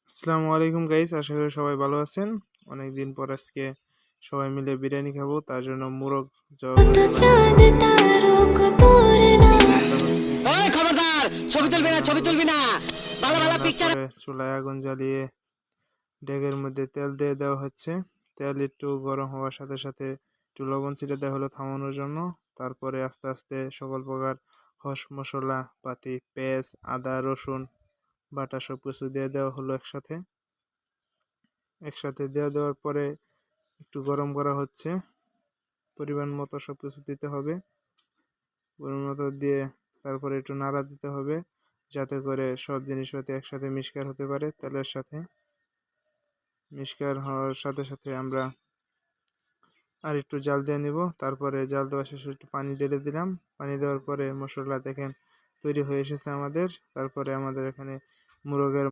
আসসালামু আলাইকুম গাইস, আশা করি সবাই ভালো আছেন। অনেকদিন পর আজকে সবাই মিলে বিরিয়ানি খাবো, তার জন্য মোরগ জবাই করে দিলাম। রান্নাটা হচ্ছে এখানে পানি আনা হলো। পানি আনার পরে চুলায় আগুন জ্বালিয়ে ডেগের মধ্যে তেল দিয়ে দেওয়া হচ্ছে। তেল একটু গরম হওয়ার সাথে সাথে একটু লবণ ছিটে দেওয়া হলো থামানোর জন্য। তারপরে আস্তে আস্তে সকল প্রকার মশলা পাতি, পেঁয়াজ, আদা, রসুন বাটা সবকিছু দিয়ে দেওয়া হলো একসাথে। দেওয়ার পরে একটু গরম করা হচ্ছে। পরিমাণ মতো সবকিছু দিতে হবে। পরিমাণ মতো দিয়ে তারপরে একটু নাড়া দিতে হবে, যাতে করে সব জিনিসপাতি একসাথে মিক্সচার হতে পারে তেলের সাথে। মিক্সচার হওয়ার সাথে সাথে আমরা আর একটু জাল দিয়ে নিব। তারপরে জাল দেওয়া শেষে একটু পানি ঢেলে দিলাম। পানি দেওয়ার পরে মশলা দেখেন তৈরি হয়ে এসেছে আমাদের। তারপরে আমাদের এখানে মোরগের